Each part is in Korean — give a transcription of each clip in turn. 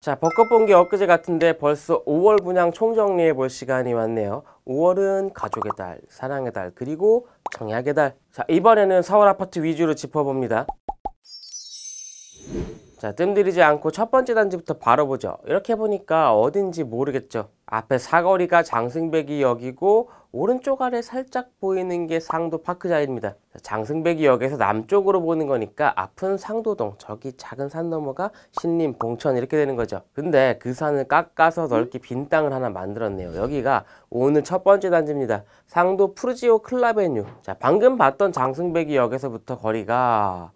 자, 벚꽃 본 게 엊그제 같은데 벌써 5월 분양 총정리해 볼 시간이 왔네요. 5월은 가족의 달, 사랑의 달, 그리고 청약의 달. 자, 이번에는 서울 아파트 위주로 짚어봅니다. 자, 뜸들이지 않고 첫 번째 단지부터 바로 보죠. 이렇게 보니까 어딘지 모르겠죠. 앞에 사거리가 장승배기역이고 오른쪽 아래 살짝 보이는 게 상도 파크자입니다. 장승배기역에서 남쪽으로 보는 거니까 앞은 상도동, 저기 작은 산 너머가 신림, 봉천 이렇게 되는 거죠. 근데 그 산을 깎아서 넓게 빈 땅을 하나 만들었네요. 여기가 오늘 첫 번째 단지입니다. 상도 푸르지오 클라베뉴. 자, 방금 봤던 장승배기역에서부터 거리가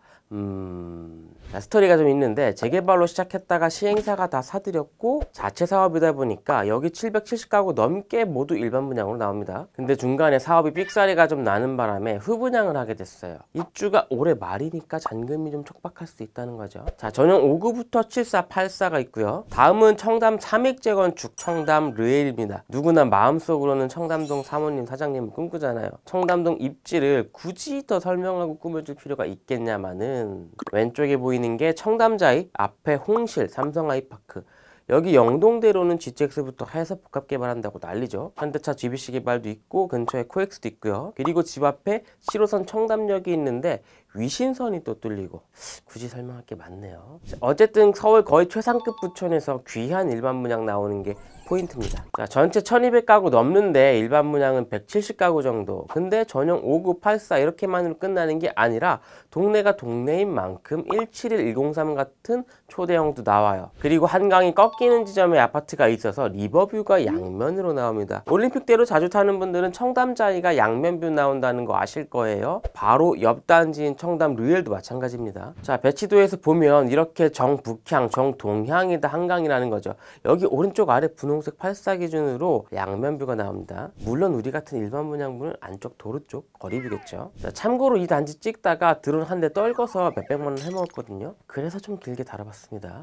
스토리가 좀 있는데 재개발로 시작했다가 시행사가 다 사들였고 자체 사업이다 보니까 여기 770가구 넘게 모두 일반 분양으로 나옵니다. 근데 중간에 사업이 삑사리가 좀 나는 바람에 후분양을 하게 됐어요. 입주가 올해 말이니까 잔금이 좀 촉박할 수 있다는 거죠. 자, 전용 5구부터 74, 84가 있고요. 다음은 청담 삼익재건축 청담 르엘입니다. 누구나 마음속으로는 청담동 사모님 사장님을 꿈꾸잖아요. 청담동 입지를 굳이 더 설명하고 꾸며줄 필요가 있겠냐마는 왼쪽에 보이는 게 청담자이, 앞에 홍실, 삼성 아이파크. 여기 영동대로는 GTX부터 해서 복합 개발한다고 난리죠. 현대차 GBC 개발도 있고 근처에 코엑스도 있고요. 그리고 집 앞에 7호선 청담역이 있는데 위신선이 또 뚫리고 굳이 설명할 게 많네요. 어쨌든 서울 거의 최상급 부촌에서 귀한 일반 분양 나오는 게 포인트입니다. 자, 전체 1200가구 넘는데 일반 분양은 170가구 정도. 근데 전용 59, 84 이렇게만으로 끝나는 게 아니라 동네가 동네인 만큼 171, 103 같은 초대형도 나와요. 그리고 한강이 꺾이는 지점에 아파트가 있어서 리버뷰가 양면으로 나옵니다. 올림픽대로 자주 타는 분들은 청담자이가 양면뷰 나온다는 거 아실 거예요. 바로 옆 단지인 청담 르엘도 마찬가지입니다. 자, 배치도에서 보면 이렇게 정북향, 정동향이 다 한강이라는 거죠. 여기 오른쪽 아래 분홍색 84 기준으로 양면뷰가 나옵니다. 물론 우리 같은 일반 분양분은 안쪽 도로 쪽 거리뷰겠죠. 자, 참고로 이 단지 찍다가 드론 한 대 떨궈서 몇백만 원 해먹었거든요. 그래서 좀 길게 다뤄봤습니다.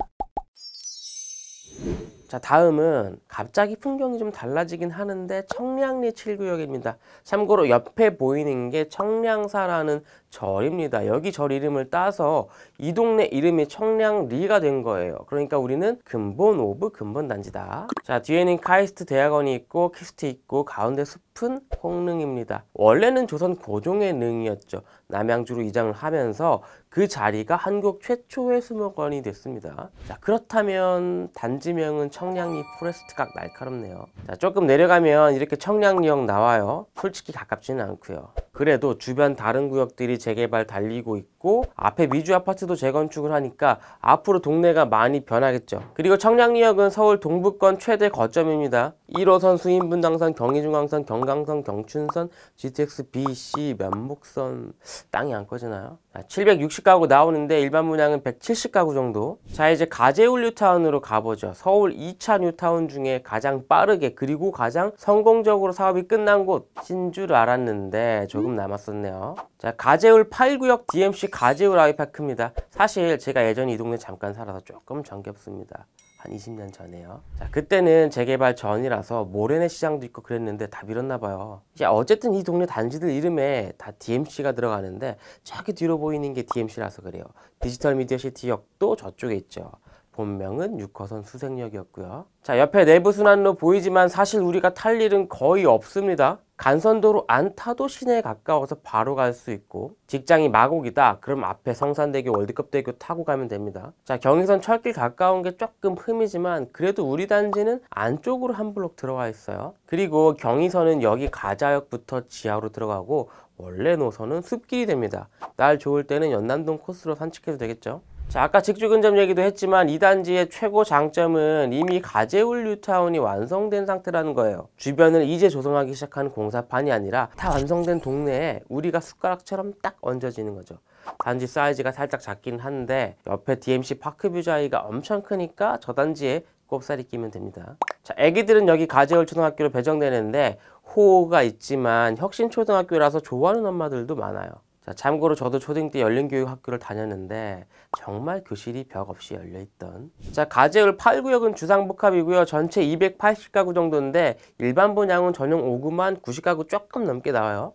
자, 다음은 갑자기 풍경이 좀 달라지긴 하는데 청량리 7구역입니다. 참고로 옆에 보이는 게 청량사라는 절입니다. 여기 절 이름을 따서 이 동네 이름이 청량리가 된 거예요. 그러니까 우리는 근본 오브 근본 단지다. 자, 뒤에는 카이스트 대학원이 있고 키스트 있고 가운데 숲은 홍릉입니다. 원래는 조선 고종의 능이었죠. 남양주로 이장을 하면서 그 자리가 한국 최초의 수목원이 됐습니다. 자, 그렇다면 단지명은 청량리 포레스트각 날카롭네요. 자, 조금 내려가면 이렇게 청량리역 나와요. 솔직히 가깝지는 않고요. 그래도 주변 다른 구역들이 재개발 달리고 있고 앞에 미주 아파트도 재건축을 하니까 앞으로 동네가 많이 변하겠죠. 그리고 청량리역은 서울 동부권 최대 거점입니다. 1호선, 수인분당선, 경의중앙선, 경강선, 경춘선, GTX, BC, 면목선. 땅이 안 꺼지나요? 760가구 나오는데 일반 분양은 170가구 정도. 자, 이제 가재울 뉴타운으로 가보죠. 서울 2차 뉴타운 중에 가장 빠르게 그리고 가장 성공적으로 사업이 끝난 곳인 줄 알았는데 조금 남았었네요. 자, 가재울 8구역 DMC 가재울 아이파크입니다. 사실 제가 예전에 이 동네 잠깐 살아서 조금 정겹습니다. 한 20년 전에요. 자, 그때는 재개발 전이라서 모래내 시장도 있고 그랬는데 다 밀었나 봐요. 자, 어쨌든 이 동네 단지들 이름에 다 DMC가 들어가는데 저기 뒤로 보이는 게 DMC라서 그래요. 디지털 미디어 시티역도 저쪽에 있죠. 본명은 6호선 수색역이었고요. 자, 옆에 내부 순환로 보이지만 사실 우리가 탈 일은 거의 없습니다. 간선도로 안 타도 시내에 가까워서 바로 갈 수 있고 직장이 마곡이다 그럼 앞에 성산대교 월드컵대교 타고 가면 됩니다. 자, 경의선 철길 가까운 게 조금 흠이지만 그래도 우리 단지는 안쪽으로 한 블록 들어와 있어요. 그리고 경의선은 여기 가자역부터 지하로 들어가고 원래 노선은 숲길이 됩니다. 날 좋을 때는 연남동 코스로 산책해도 되겠죠. 자, 아까 직주근접 얘기도 했지만 이 단지의 최고 장점은 이미 가재울 뉴타운이 완성된 상태라는 거예요. 주변을 이제 조성하기 시작하는 공사판이 아니라 다 완성된 동네에 우리가 숟가락처럼 딱 얹어지는 거죠. 단지 사이즈가 살짝 작긴 한데 옆에 DMC 파크뷰 자이가 엄청 크니까 저 단지에 꼽살이 끼면 됩니다. 자, 애기들은 여기 가재울 초등학교로 배정되는데 호가 있지만 혁신초등학교라서 좋아하는 엄마들도 많아요. 자, 참고로 저도 초딩 때 연륜교육 학교를 다녔는데 정말 교실이 벽 없이 열려있던. 자, 가재울 8구역은 주상복합이고요. 전체 280가구 정도인데 일반 분양은 전용 5구만 90가구 조금 넘게 나와요.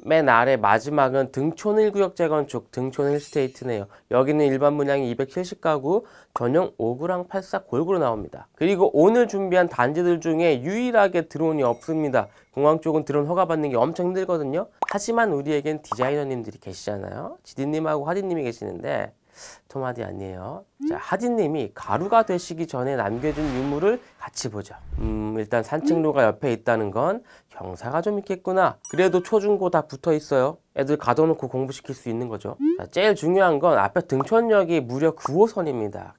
맨 아래 마지막은 등촌 1구역 재건축, 등촌 힐스테이트네요. 여기는 일반 분양이 270가구, 전용 5구랑 84 골고루 나옵니다. 그리고 오늘 준비한 단지들 중에 유일하게 드론이 없습니다. 공항 쪽은 드론 허가 받는 게 엄청 힘들거든요. 하지만 우리에겐 디자이너님들이 계시잖아요. 지디님하고 하디님이 계시는데 토마디 아니에요. 자, 하디님이 가루가 되시기 전에 남겨준 유물을 같이 보죠. 일단 산책로가 옆에 있다는 건 경사가 좀 있겠구나. 그래도 초중고 다 붙어 있어요. 애들 가둬놓고 공부시킬 수 있는 거죠. 자, 제일 중요한 건 앞에 등촌역이 무려 9호선입니다.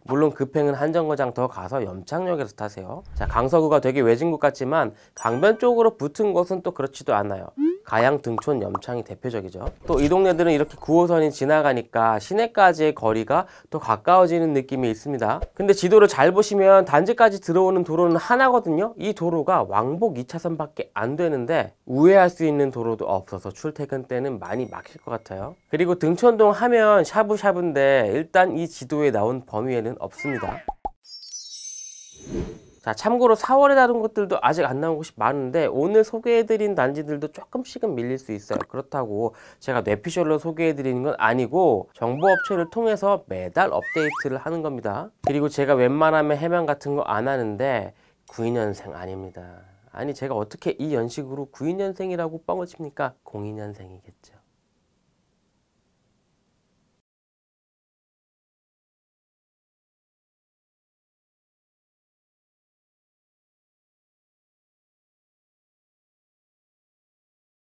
물론 급행은 한 정거장 더 가서 염창역에서 타세요. 자, 강서구가 되게 외진 곳 같지만 강변 쪽으로 붙은 곳은 또 그렇지도 않아요. 가양, 등촌, 염창이 대표적이죠. 또 이 동네들은 이렇게 9호선이 지나가니까 시내까지의 거리가 더 가까워지는 느낌이 있습니다. 근데 지도를 잘 보시면 단지까지 들어오는 도로는 하나거든요. 이 도로가 왕복 2차선밖에 안 되는데 우회할 수 있는 도로도 없어서 출퇴근 때는 많이 막힐 것 같아요. 그리고 등촌동 하면 샤브샤브인데 일단 이 지도에 나온 범위에는 없습니다. 자, 참고로 4월에 다룬 것들도 아직 안 나온 곳이 많은데 오늘 소개해드린 단지들도 조금씩은 밀릴 수 있어요. 그렇다고 제가 뇌피셜로 소개해드리는 건 아니고 정보업체를 통해서 매달 업데이트를 하는 겁니다. 그리고 제가 웬만하면 해명 같은 거 안 하는데 92년생 아닙니다. 아니 제가 어떻게 이 연식으로 92년생이라고 뻥을 칩니까? 02년생이겠죠.